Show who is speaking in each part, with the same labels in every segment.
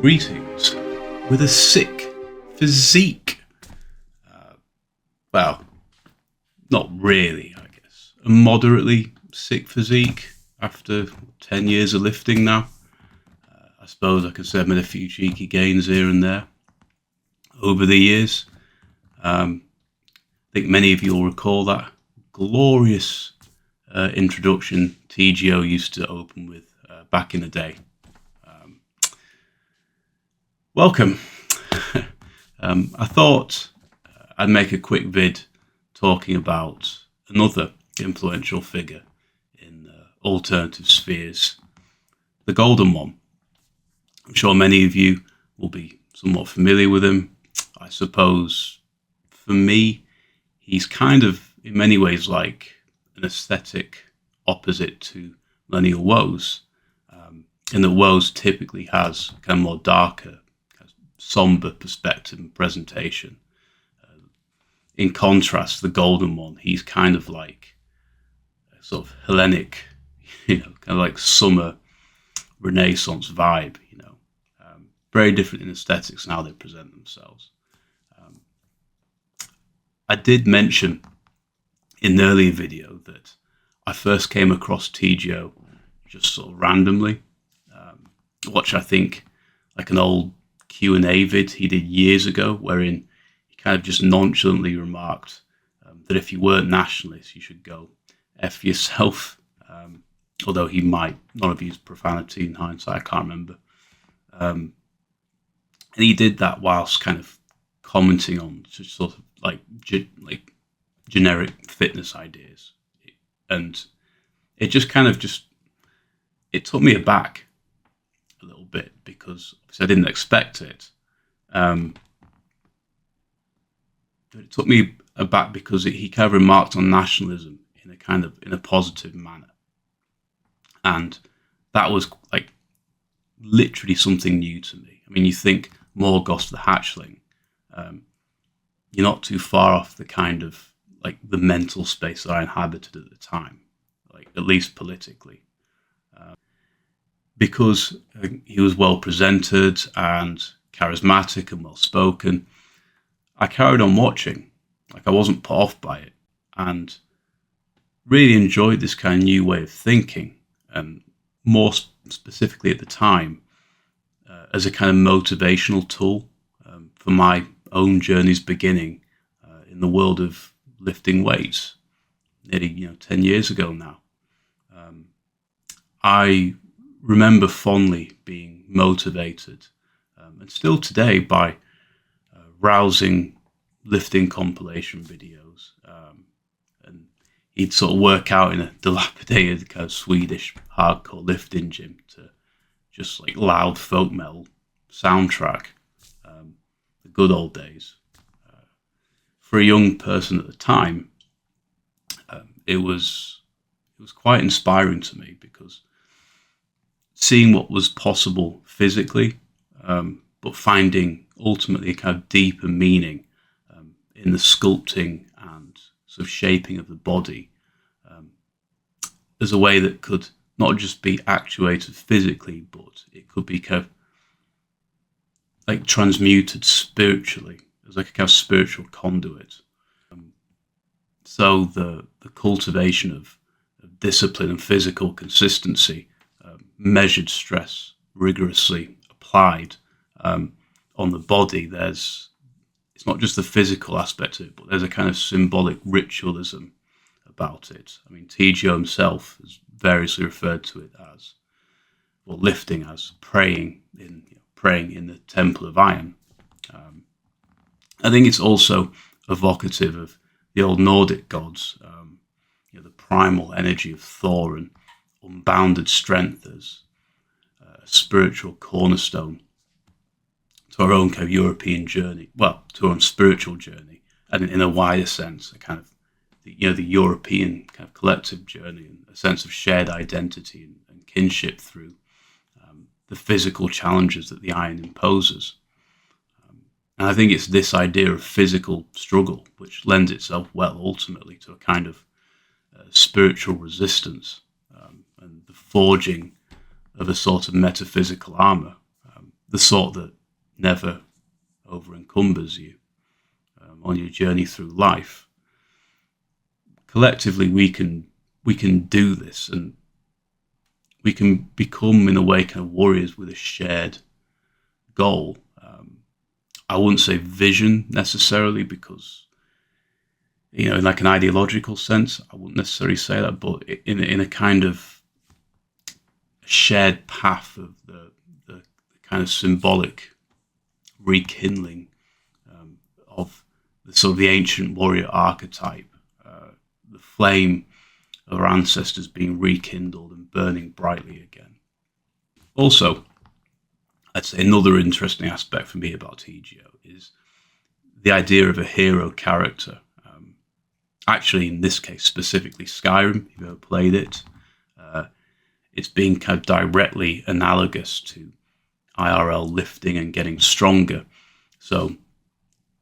Speaker 1: Greetings. With a sick physique. Well, not really, I guess. A moderately sick physique after 10 years of lifting now. I suppose I can say I've made a few cheeky gains here and there over the years. I think many of you will recall that glorious introduction TGO used to open with back in the day. Welcome. I thought I'd make a quick vid talking about another influential figure in alternative spheres, the Golden One. I'm sure many of you will be somewhat familiar with him. I suppose for me, he's kind of in many ways like an aesthetic opposite to millennial woes, in that woes typically has kind of more darker, somber perspective and presentation. In contrast, the Golden One, he's kind of like a sort of Hellenic, kind of like summer Renaissance vibe, very different in aesthetics and how they present themselves. I did mention in the earlier video that I first came across TGO just sort of randomly. Watch, I think, like an old Q&A vid he did years ago, wherein he kind of just nonchalantly remarked that if you weren't nationalist, you should go F yourself. Although he might not have used profanity in hindsight, I can't remember. And he did that whilst kind of commenting on just sort of like generic fitness ideas. And it just kind of it took me aback a little bit because obviously I didn't expect it. It took me aback because he kind of remarked on nationalism in a positive manner. And that was like literally something new to me. I mean, you think Morgoth the Hatchling, you're not too far off the kind of like the mental space that I inhabited at the time, like at least politically. Because he was well presented and charismatic and well spoken, I carried on watching. Like I wasn't put off by it and really enjoyed this kind of new way of thinking, and more specifically at the time as a kind of motivational tool for my own journey's beginning in the world of lifting weights nearly 10 years ago now. I remember fondly being motivated, and still today, by rousing lifting compilation videos. And he'd sort of work out in a dilapidated kind of Swedish hardcore lifting gym to just like loud folk metal soundtrack. The good old days. For a young person at the time, it was quite inspiring to me because seeing what was possible physically, but finding ultimately a kind of deeper meaning in the sculpting and sort of shaping of the body as a way that could not just be actuated physically, but it could be kind of like transmuted spiritually as like a kind of spiritual conduit. So the cultivation of discipline and physical consistency, measured stress, rigorously applied on the body. It's not just the physical aspect of it, but there's a kind of symbolic ritualism about it. I mean, TGO himself has variously referred to it as, well, lifting as praying in the Temple of Iron. I think it's also evocative of the old Nordic gods, the primal energy of Thor and unbounded strength as a spiritual cornerstone to our own kind of European journey, to our own spiritual journey, and in a wider sense, a kind of the European kind of collective journey and a sense of shared identity and kinship through the physical challenges that the iron imposes. And I think it's this idea of physical struggle which lends itself well ultimately to a kind of spiritual resistance and the forging of a sort of metaphysical armor the sort that never over encumbers you on your journey through life. Collectively, we can do this, and we can become, in a way, kind of warriors with a shared goal. I wouldn't say vision necessarily, because, in like an ideological sense, I wouldn't necessarily say that, but in a kind of shared path of the kind of symbolic rekindling of the sort of the ancient warrior archetype, the flame of our ancestors being rekindled and burning brightly again. Also, I'd say another interesting aspect for me about TGO is the idea of a hero character. Actually, in this case, specifically Skyrim, if you've ever played it, it's being kind of directly analogous to IRL lifting and getting stronger. So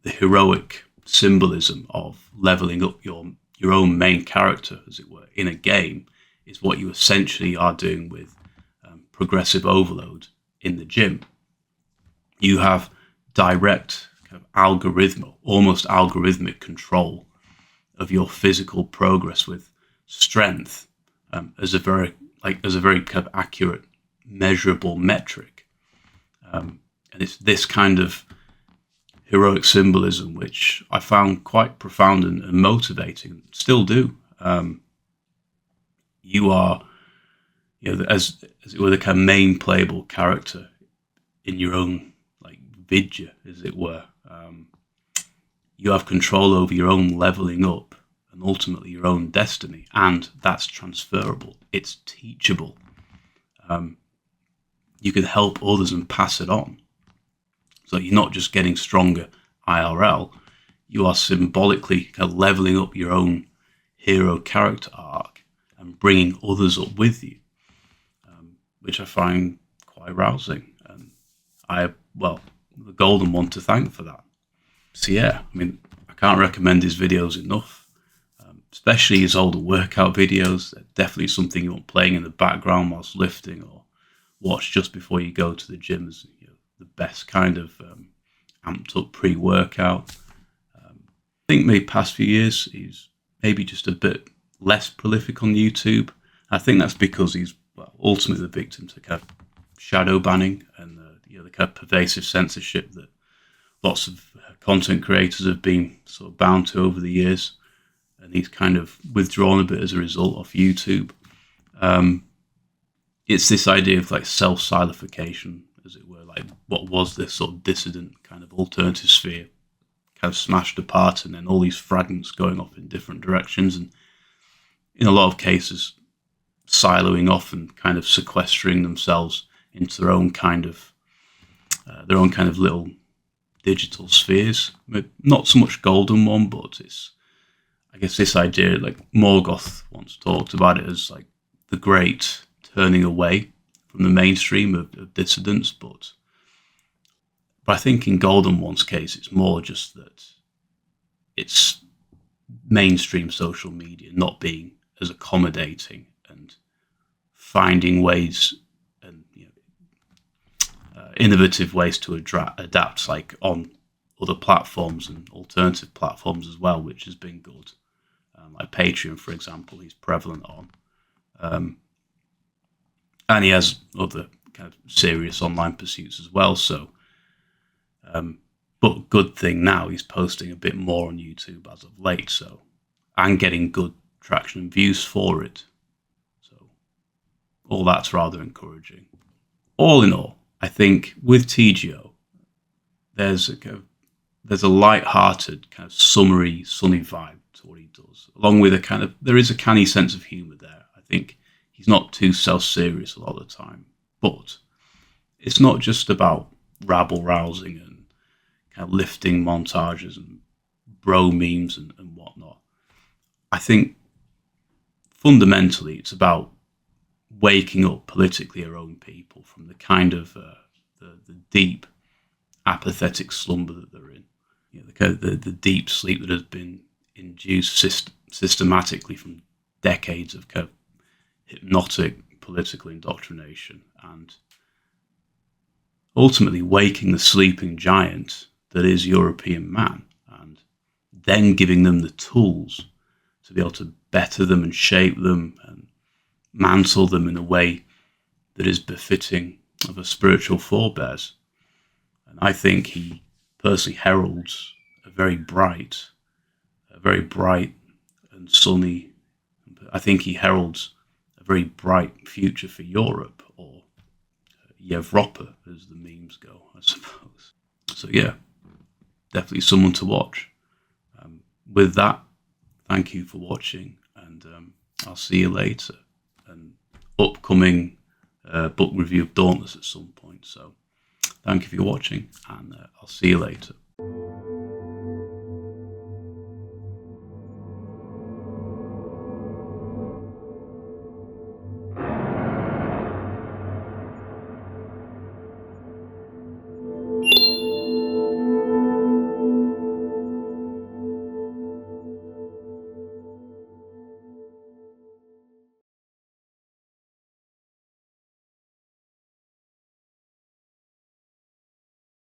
Speaker 1: the heroic symbolism of leveling up your own main character, as it were, in a game is what you essentially are doing with progressive overload in the gym. You have direct kind of almost algorithmic control of your physical progress, with strength as a very kind of accurate, measurable metric. And it's this kind of heroic symbolism which I found quite profound and motivating. Still do. You are, as it were, the kind of main playable character in your own like vidya, as it were. You have control over your own leveling up and ultimately your own destiny, and that's transferable. It's teachable. You can help others and pass it on. So you're not just getting stronger IRL, you are symbolically kind of leveling up your own hero character arc and bringing others up with you, which I find quite rousing. And the Golden One to thank for that. So yeah, I mean, I can't recommend his videos enough, especially his older workout videos. They're definitely something you want playing in the background whilst lifting, or watch just before you go to the gym as the best kind of amped up pre-workout. I think maybe past few years he's maybe just a bit less prolific on YouTube. I think that's because he's ultimately the victim to kind of shadow banning and the kind of pervasive censorship that lots of content creators have been sort of bound to over the years, and he's kind of withdrawn a bit as a result of YouTube. It's this idea of like self-silification, as it were, like what was this sort of dissident kind of alternative sphere kind of smashed apart, and then all these fragments going off in different directions, and in a lot of cases siloing off and kind of sequestering themselves into their own kind of little digital spheres. Not so much Golden One, but it's, I guess, this idea, like Morgoth once talked about it as like the great turning away from the mainstream of dissidents, but I think in Golden One's case it's more just that it's mainstream social media not being as accommodating and finding ways and innovative ways to adapt, like on other platforms and alternative platforms as well, which has been good. Like Patreon, for example, he's prevalent on. And he has other kind of serious online pursuits as well. So, but good thing now he's posting a bit more on YouTube as of late. So, and getting good traction and views for it. So, all that's rather encouraging. All in all, I think with TGO, there's a light-hearted kind of summery, sunny vibe to what he does, along with there is a canny sense of humour there. I think he's not too self-serious a lot of the time, but it's not just about rabble-rousing and kind of lifting montages and bro memes and whatnot. I think fundamentally it's about waking up politically our own people from the kind of the deep apathetic slumber that they're in, the deep sleep that has been induced systematically from decades of kind of hypnotic political indoctrination. And ultimately waking the sleeping giant that is European man, and then giving them the tools to be able to better them and shape them and mantle them in a way that is befitting of a spiritual forebears. And I think he personally heralds a very bright and sunny, I think he heralds a very bright future for Europe, or Evropa, as the memes go, I suppose. So yeah, definitely someone to watch. With that, thank you for watching, and I'll see you later. An upcoming book review of Dauntless at some point. So thank you for watching, and I'll see you later.